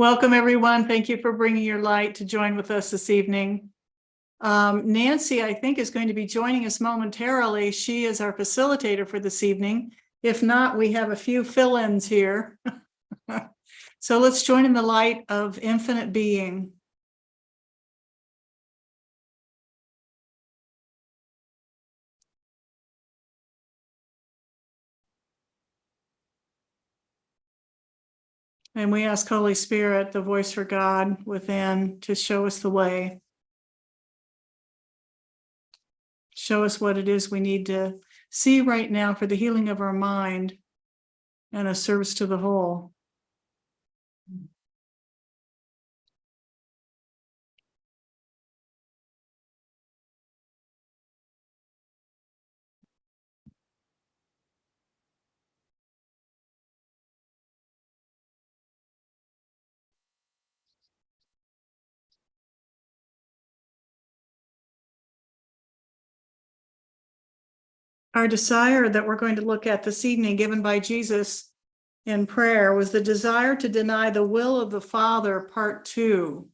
Welcome, everyone. Thank you for bringing your light to join with us this evening. Nancy, I think, is going to be joining us momentarily. She is our facilitator for this evening. If not, we have a few fill-ins here. So let's join in the light of infinite being. And we ask Holy Spirit, the voice for God within, to show us the way. Show us what it is we need to see right now for the healing of our mind and a service to the whole. Our desire that we're going to look at this evening, given by Jesus in prayer, was the desire to deny the will of the Father, part 2.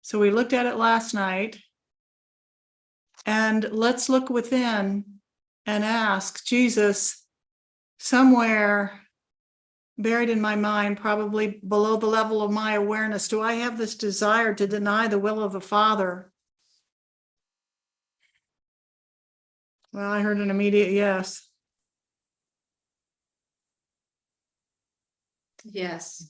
So we looked at it last night. And let's look within and ask Jesus, somewhere buried in my mind, probably below the level of my awareness, do I have this desire to deny the will of the Father? Well, I heard an immediate yes. Yes.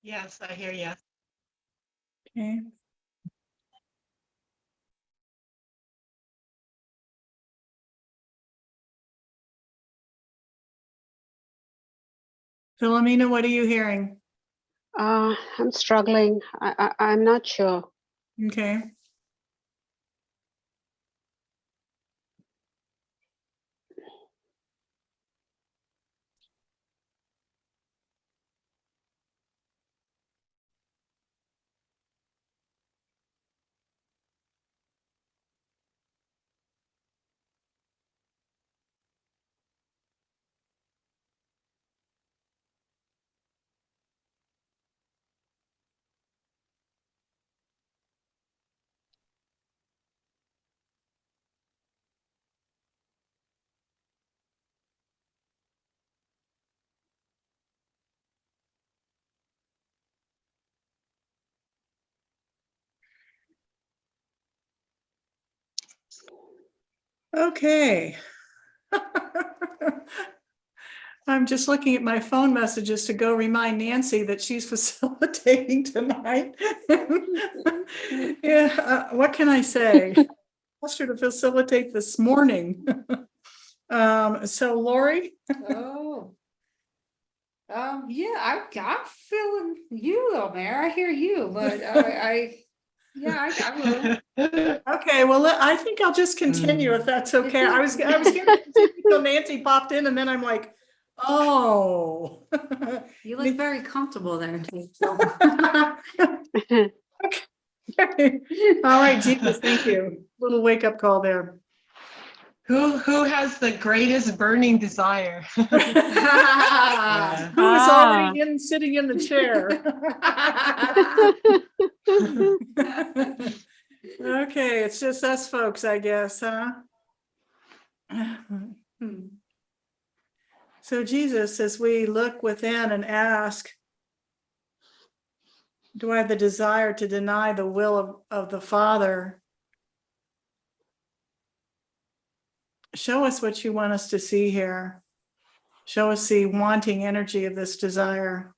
Yes, I hear you. Okay. Philomena, what are you hearing? I'm struggling. I'm not sure. Okay. Okay. I'm just looking at my phone messages to go remind Nancy that she's facilitating tonight. Yeah, what can I say? I asked her to facilitate this morning. So Lori? Oh. Yeah, I'm feeling you though, Mayor. I hear you, but I will. Okay, well, I think I'll just continue if that's okay. I was gonna continue until Nancy popped in, and then I'm like, oh. You look very comfortable there. All right, Jesus, thank you. Little wake up call there. Who has the greatest burning desire? Who is already sitting in the chair? Okay, it's just us folks, I guess, huh? So Jesus, as we look within and ask, do I have the desire to deny the will of the Father? Show us what you want us to see here. Show us the wanting energy of this desire.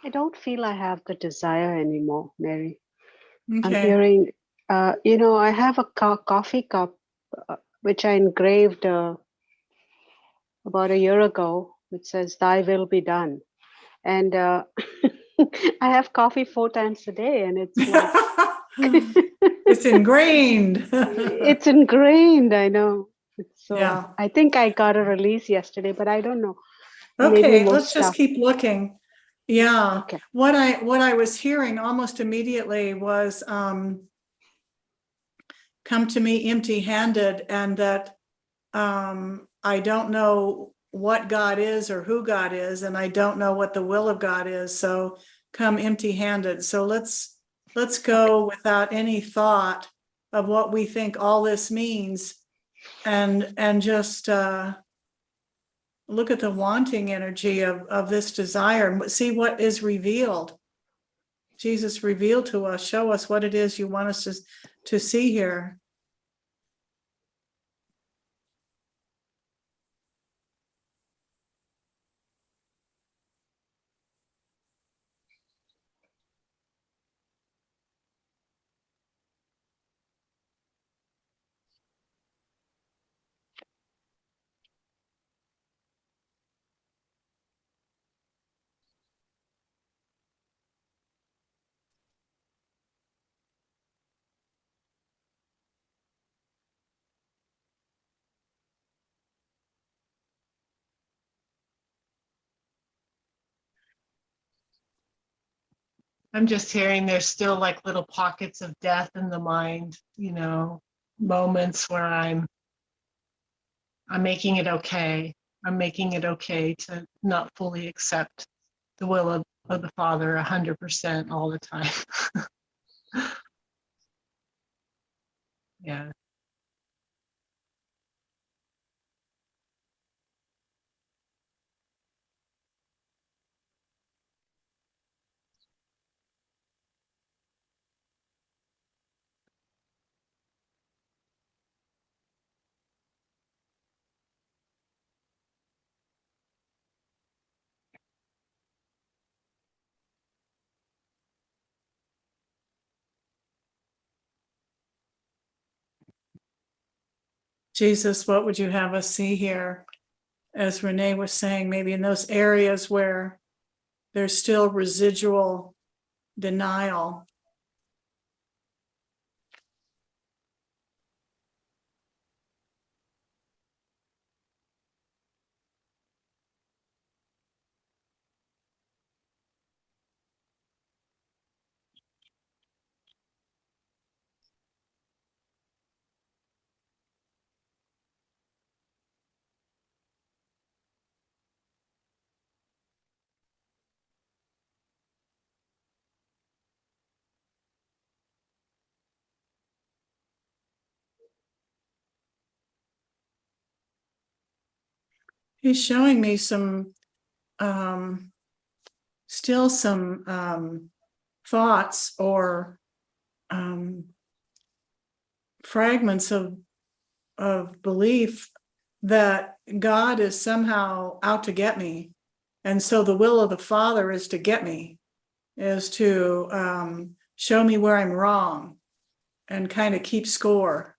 I don't feel I have the desire anymore, Mary. I'm Okay. hearing, I have a coffee cup which I engraved about a year ago, which says, "Thy will be done." And I have coffee 4 times a day, and it's like, It's ingrained. it's ingrained. I know. So Yeah. I think I got a release yesterday, but I don't know. Maybe Okay, more let's just stuff. keep looking. Yeah. Okay. What I was hearing almost immediately was come to me empty-handed, and that I don't know what God is or who God is, and I don't know what the will of God is. So come empty-handed. So let's go without any thought of what we think all this means, and just look at the wanting energy of this desire and see what is revealed. Jesus, reveal to us, show us what it is you want us to see here. I'm just hearing there's still like little pockets of death in the mind, moments where I'm making it okay. I'm making it okay to not fully accept the will of the Father 100% all the time. Yeah. Jesus, what would you have us see here? As Renee was saying, maybe in those areas where there's still residual denial. He's showing me some, still some thoughts or fragments of belief that God is somehow out to get me. And so the will of the Father is to get me, is to show me where I'm wrong and kind of keep score.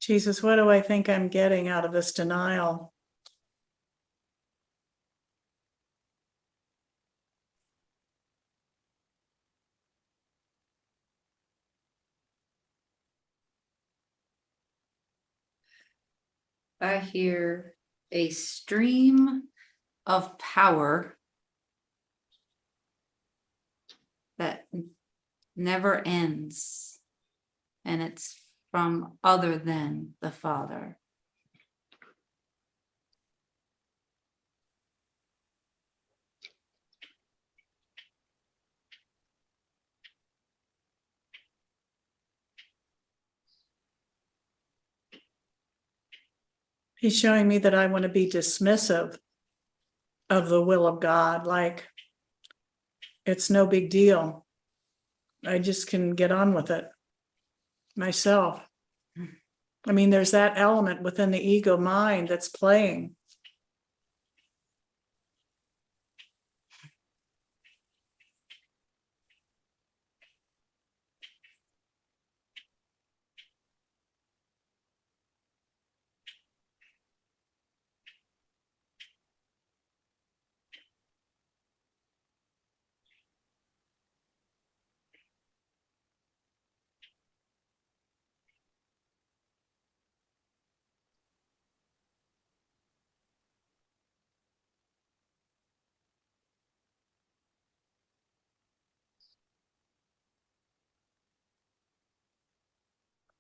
Jesus, what do I think I'm getting out of this denial? I hear a stream of power that never ends, and it's from other than the Father. He's showing me that I want to be dismissive of the will of God, like it's no big deal. I just can get on with it myself. I mean, there's that element within the ego mind that's playing.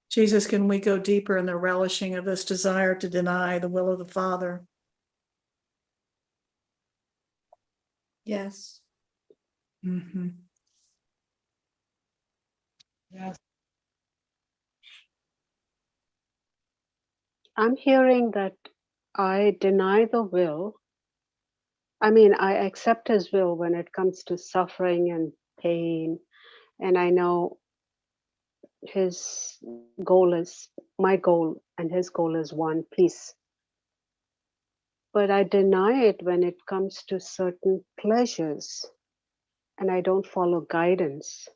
Jesus, can we go deeper in the relishing of this desire to deny the will of the Father? Yes. Mm-hmm. Yes. I'm hearing that I deny the will. I mean, I accept his will when it comes to suffering and pain. And I know his goal is my goal, and his goal is one, peace. But I deny it when it comes to certain pleasures, and I don't follow guidance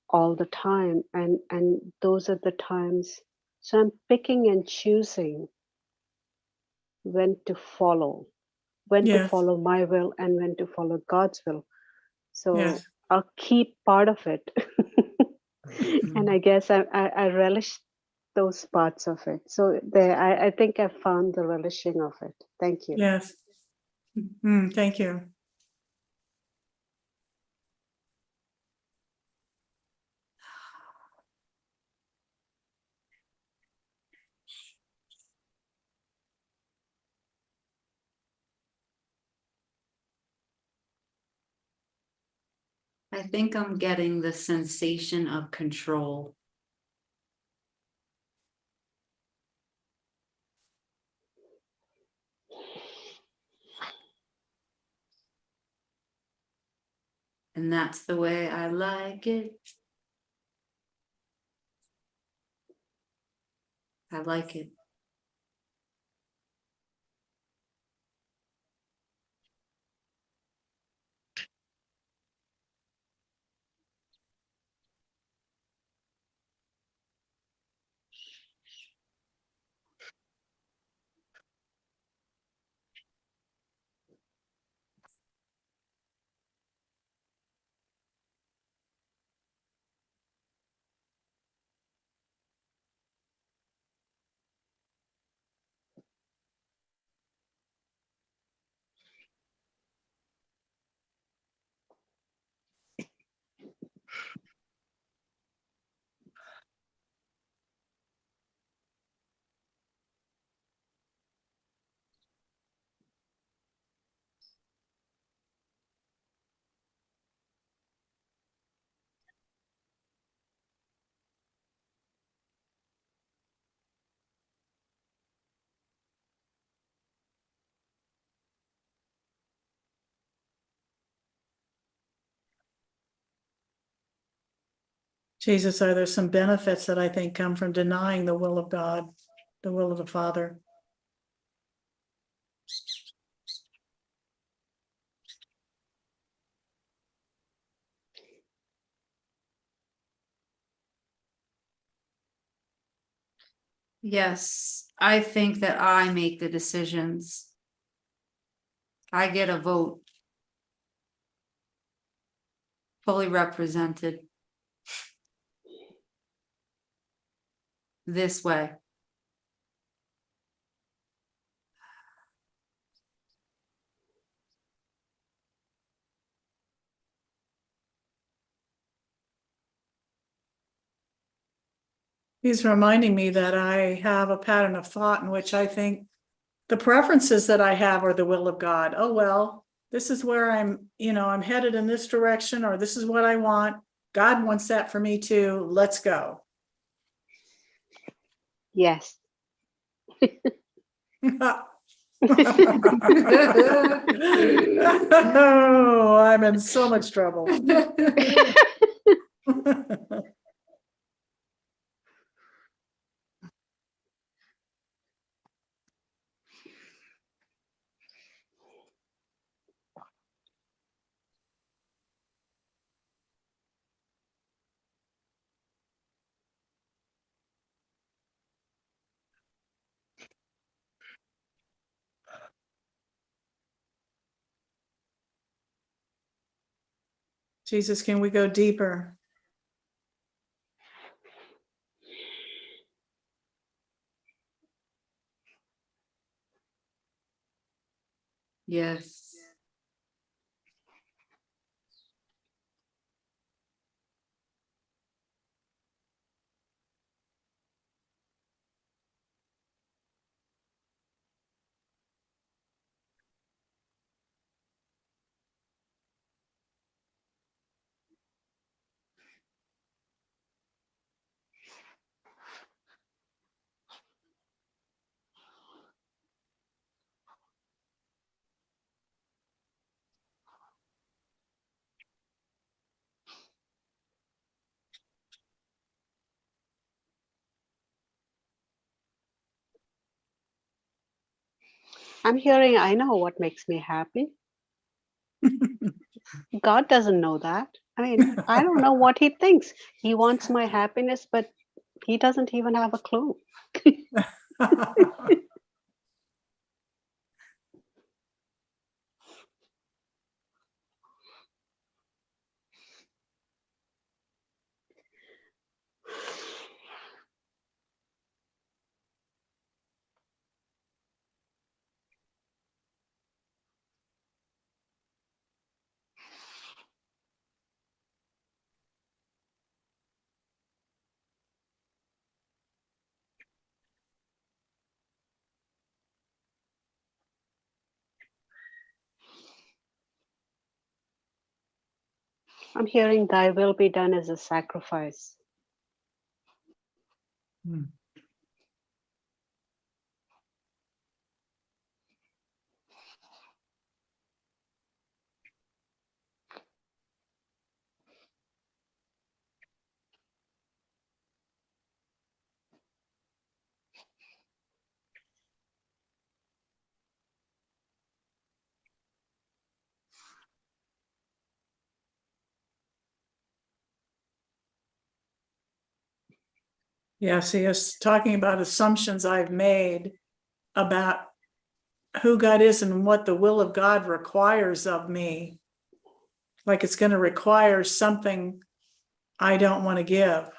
all the time. And those are the times. So I'm picking and choosing when to follow, Yes, my will and when to follow God's will. So yes. I'll keep part of it. And I guess I relish those parts of it. So there, I think I found the relishing of it. Thank you. Yes. Thank you. I think I'm getting the sensation of control. And that's the way I like it. I like it. Jesus, are there some benefits that I think come from denying the will of God, the will of the Father? Yes, I think that I make the decisions. I get a vote. Fully represented. This way. He's reminding me that I have a pattern of thought in which I think the preferences that I have are the will of God. Oh, well, this is where I'm headed in this direction, or this is what I want. God wants that for me too. Let's go. Yes. Oh, I'm in so much trouble. Jesus, can we go deeper? Yes. I'm hearing, I know what makes me happy. God doesn't know that. I mean, I don't know what he thinks. He wants my happiness, but he doesn't even have a clue. I'm hearing thy will be done as a sacrifice. Yes, he is talking about assumptions I've made about who God is and what the will of God requires of me. Like it's going to require something I don't want to give.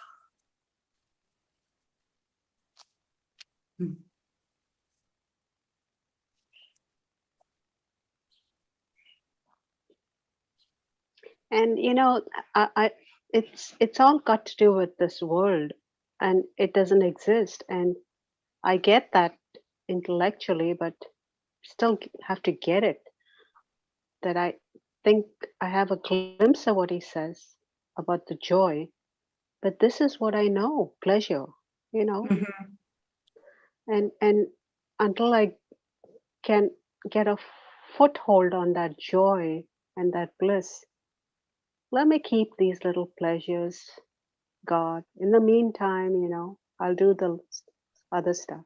And it's all got to do with this world, and it doesn't exist. And I get that intellectually, but still have to get it. That I think I have a glimpse of what he says about the joy, but this is what I know, pleasure, you know, Mhm. and until I can get a foothold on that joy and that bliss, let me keep these little pleasures, God. In the meantime, I'll do the other stuff,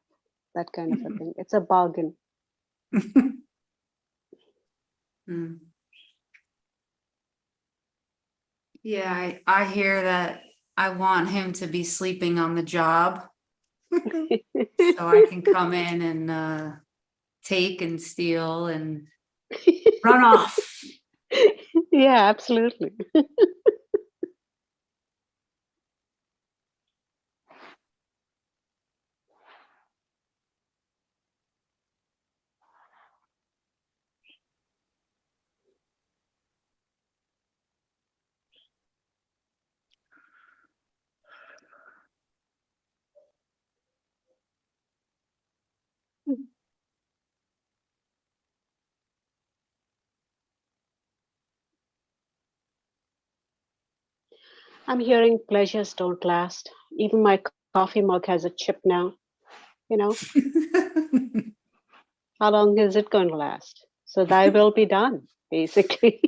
that kind of a thing. It's a bargain. Mm. Yeah, I hear that I want him to be sleeping on the job. So I can come in and take and steal and run off. Yeah, absolutely. I'm hearing pleasures don't last. Even my coffee mug has a chip now. You know, how long is it going to last? So thy will be done, basically.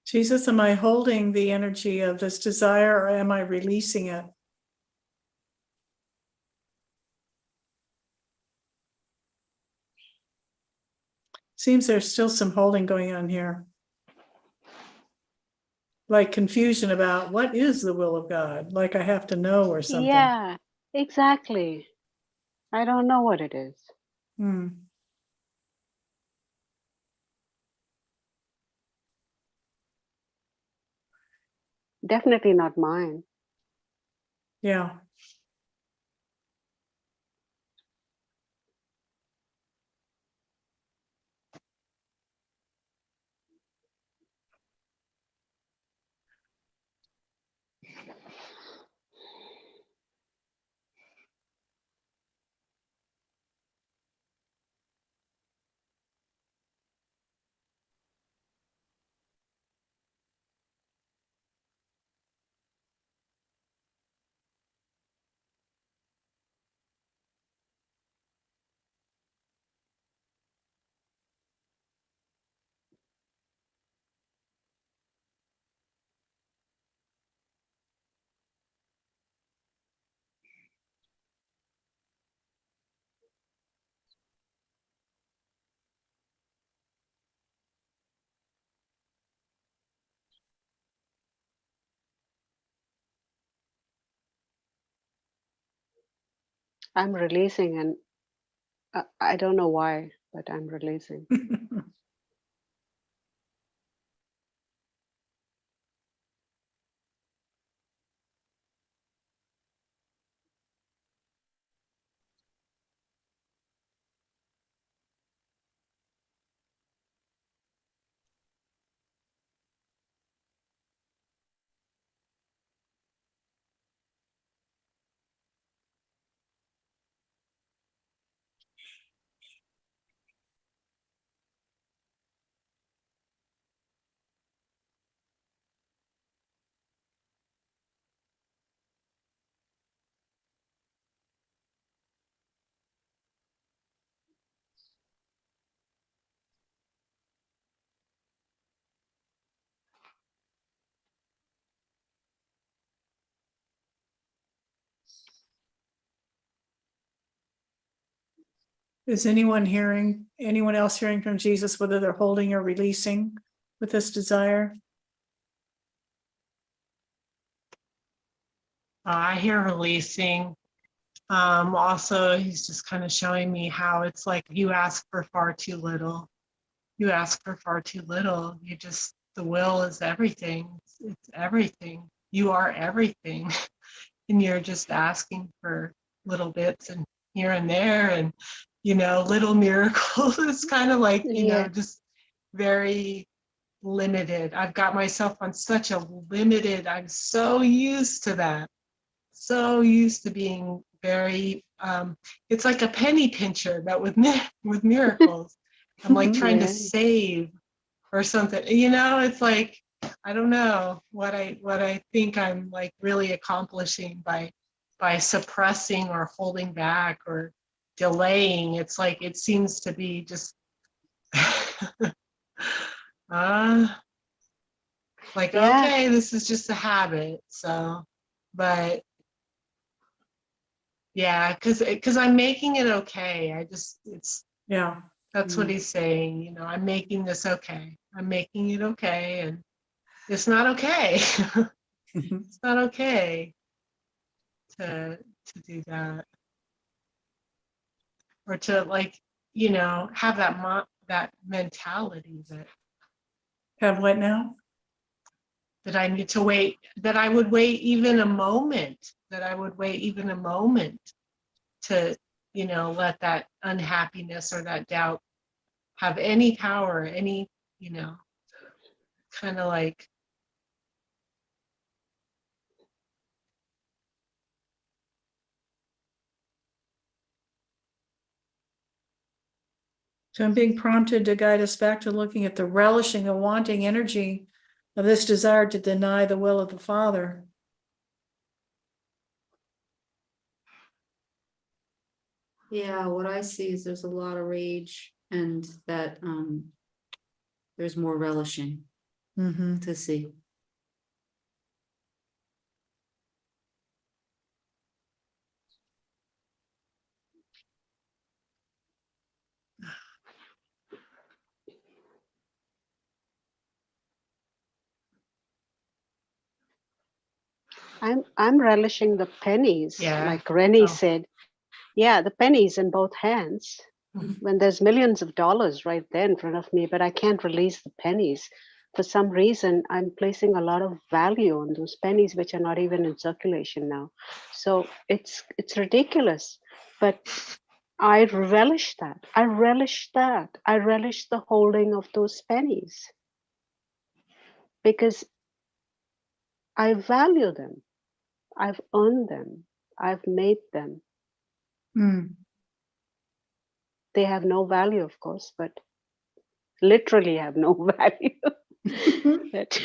Jesus, am I holding the energy of this desire or am I releasing it? Seems there's still some holding going on here. Like confusion about what is the will of God, like I have to know or something. Yeah, exactly. I don't know what it is. Hmm. Definitely not mine. Yeah. I'm releasing, and I don't know why, but I'm releasing. Is anyone else hearing from Jesus, whether they're holding or releasing with this desire? I hear releasing. Also, he's just kind of showing me how it's like you ask for far too little. You ask for far too little. The will is everything. It's everything. You are everything. And you're just asking for little bits and here and there and, little miracles. It's kind of like, Yeah. just very limited. I've got myself on such a limited, I'm so used to that. So used to being very, it's like a penny pincher, but with miracles. I'm like trying to Yeah. save or something. You know, it's like, I don't know what I think I'm like really accomplishing by suppressing or holding back or delaying. It's like it seems to be just like, Yeah. okay, this is just a habit. So, but yeah, because I'm making it okay. Yeah. That's what he's saying. You know, I'm making this okay. I'm making it okay, and it's not okay. It's not okay to do that, or to like, you know, have that mentality Have what now? that I need to wait, that I would wait even a moment, that I would wait even a moment to, you know, let that unhappiness or that doubt have any power, any, you know, kind of like, So I'm being prompted to guide us back to looking at the relishing, the wanting energy of this desire to deny the will of the Father. Yeah, what I see is there's a lot of rage and that there's more relishing Mm-hmm. to see. I'm relishing the pennies, yeah. like Rennie Oh. said. Yeah, the pennies in both hands. When there's millions of dollars right there in front of me, but I can't release the pennies. For some reason, I'm placing a lot of value on those pennies, which are not even in circulation now. So it's ridiculous. But I relish that. I relish that. I relish the holding of those pennies because I value them. I've earned them. I've made them. Mm. They have no value, of course, but literally have no value. But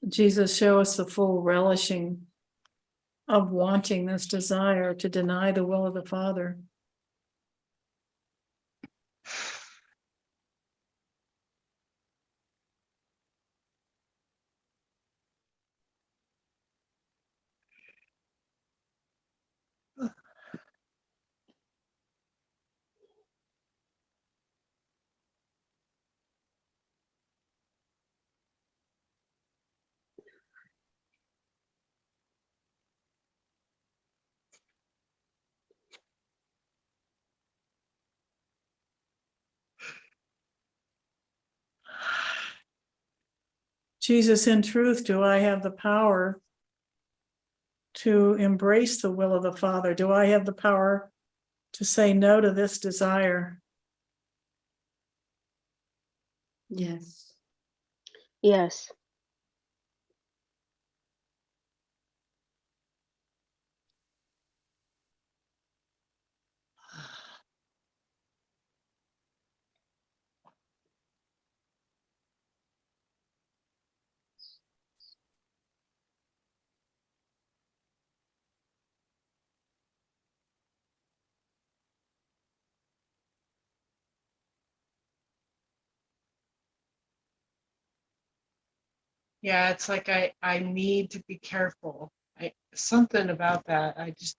Jesus, show us the full relishing of wanting this desire to deny the will of the Father. Jesus, in truth, do I have the power to embrace the will of the Father? Do I have the power to say no to this desire? Yes. yes, Yeah, it's like I need to be careful. Something about that. I just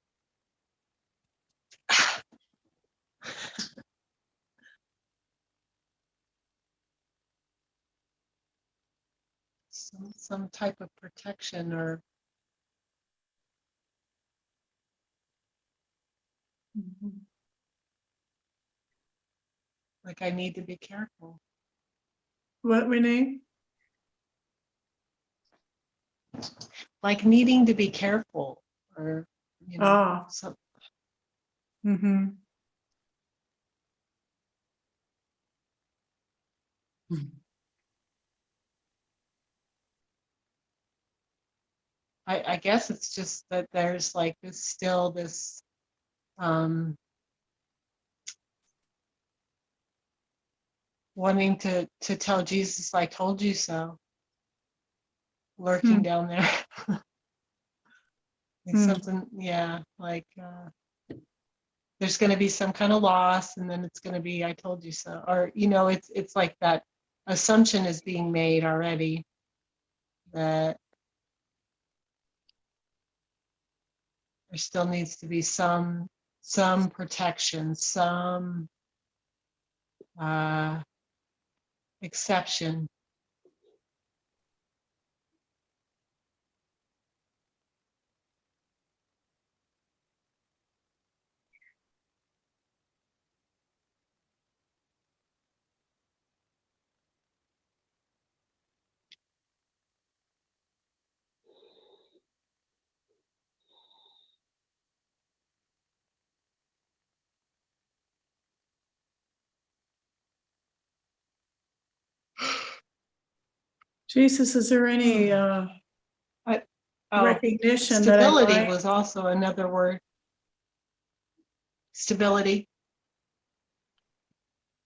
some type of protection, or like I need to be careful. What, Renee? Like needing to be careful, or you know, Ah. some, Mm-hmm. I guess it's just that there's like this still this wanting to tell Jesus, I told you so, lurking down there. Like something, yeah, like there's going to be some kind of loss, and then it's going to be, I told you so. Or, you know, it's like that assumption is being made already that there still needs to be some protection, some exception. Jesus, is there any Oh, recognition that I stability might? was also another word. Stability.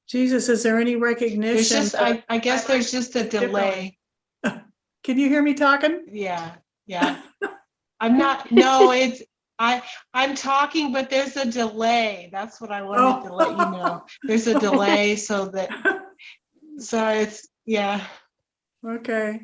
Jesus, is there any There's recognition? just, I guess there's just a delay. Can you hear me talking? Yeah, yeah. I'm not, no, it's, I'm talking, but there's a delay. That's what I wanted to let you know. There's a delay so it's, yeah. Okay.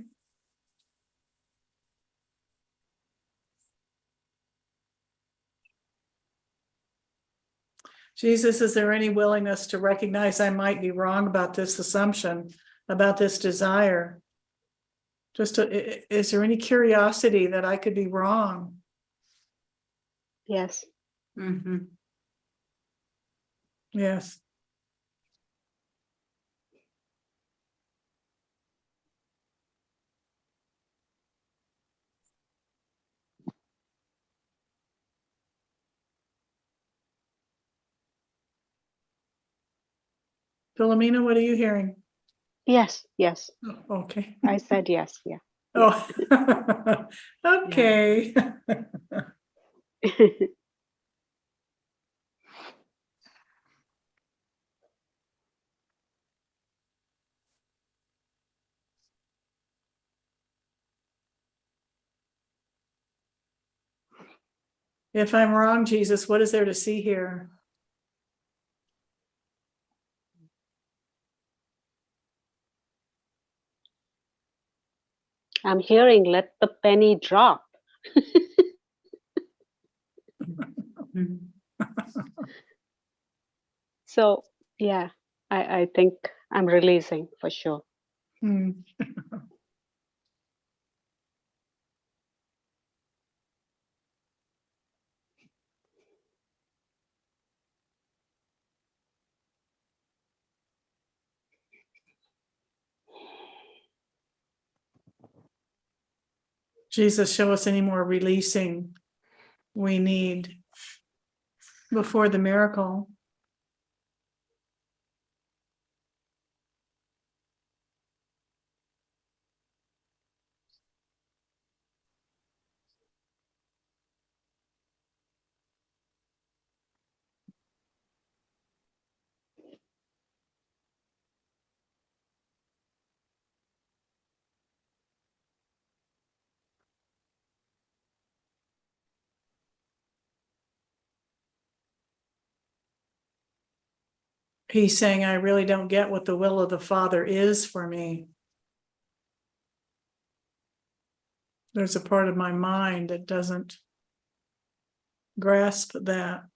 Jesus, is there any willingness to recognize I might be wrong about this assumption, about this desire? Is there any curiosity that I could be wrong? Yes. Mm-hmm. Yes. Philomena, what are you hearing? Yes. Yes. Oh, okay. I said yes. Yeah. Oh, okay. If I'm wrong, Jesus, what is there to see here? I'm hearing, let the penny drop. So yeah, I think I'm releasing for sure. Hmm. Jesus, show us any more releasing we need before the miracle. He's saying, I really don't get what the will of the Father is for me. There's a part of my mind that doesn't grasp that.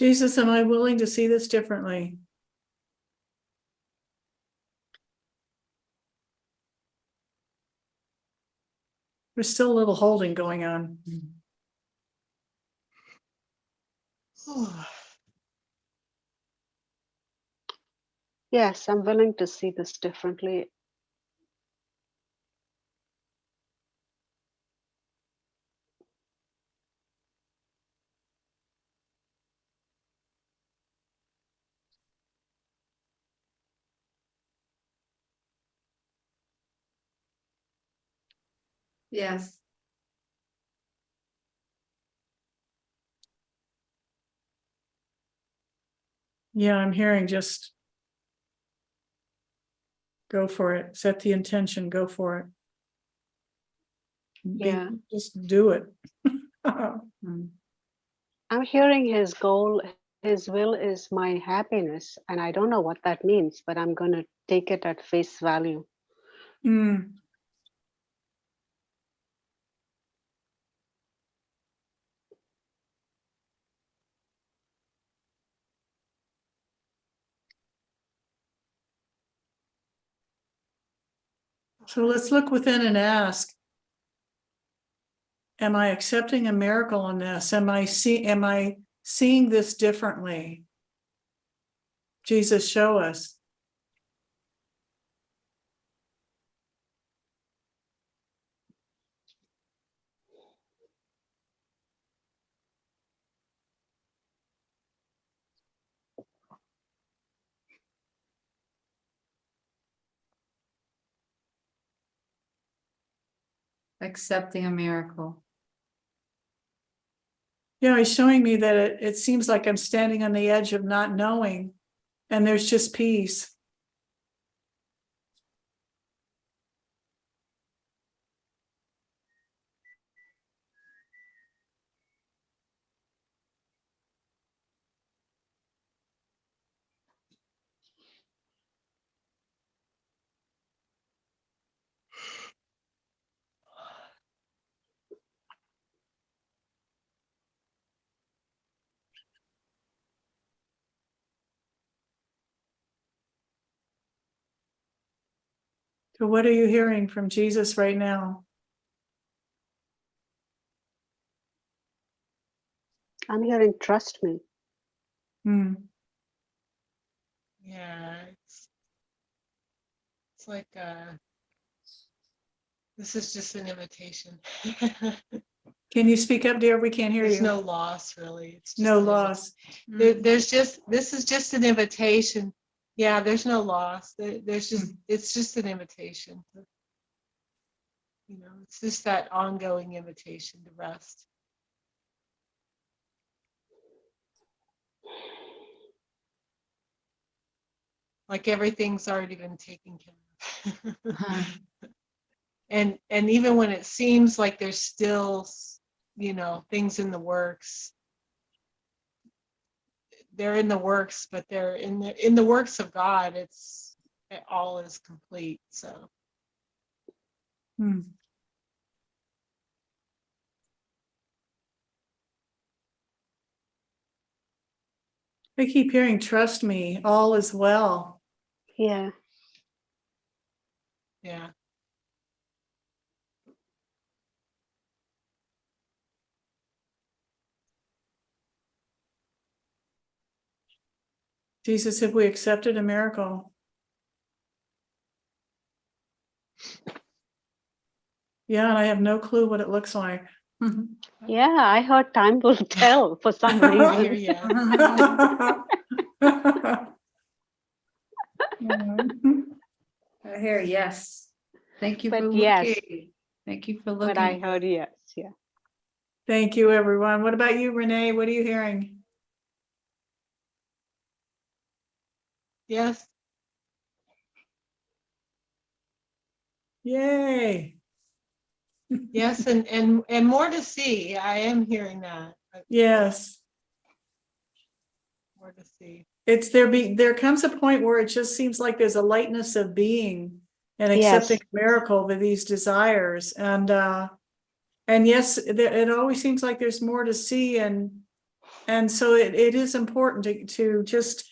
Jesus, am I willing to see this differently? There's still a little holding going on. Yes, I'm willing to see this differently. Yes. Yeah, I'm hearing just go for it. Set the intention, go for it. Yeah. Just do it. I'm hearing his goal, his will is my happiness. And I don't know what that means, but I'm going to take it at face value. Mm. So let's look within and ask, am I accepting a miracle in this? Am I seeing this differently? Jesus, show us. Accepting a miracle. Yeah, he's showing me that it seems like I'm standing on the edge of not knowing, and there's just peace. So what are you hearing from Jesus right now? I'm hearing trust me. Hmm. Yeah, it's like this is just an invitation. Can you speak up, dear? We can't hear There's you. no loss, really. It's just No an loss. this is just an invitation. Yeah, there's no loss. It's just an invitation. It's just that ongoing invitation to rest. Like everything's already been taken care of. And even when it seems like there's still, things in the works, they're in the works, but they're in the works of God. It all is complete. So. Hmm. I keep hearing, trust me, all is well. Yeah. Yeah. Jesus, have we accepted a miracle? Yeah, and I have no clue what it looks like. Yeah, I heard time will tell for some I hear reason. you. I hear yes. Thank you But for yes. looking. Thank you for looking. But I heard yes. Yeah. Thank you, everyone. What about you, Renee? What are you hearing? Yes. Yay. Yes, and more to see. I am hearing that. Yes. More to see. There comes a point where it just seems like there's a lightness of being and accepting Yes. a miracle with these desires. And yes, it always seems like there's more to see and And so it is important to just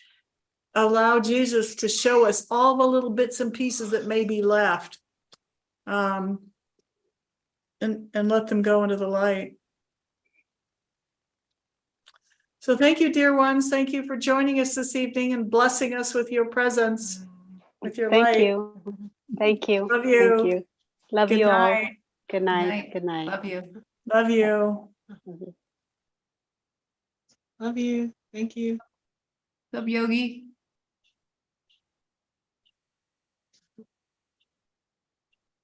allow Jesus to show us all the little bits and pieces that may be left. And let them go into the light. So thank you, dear ones. Thank you for joining us this evening and blessing us with your presence, with your Thank light. you. Thank you. Love you. Thank you. Love Good you all. night. Good night. Night. Good night. Love you. Love you. Love you. Thank you. Love Yogi.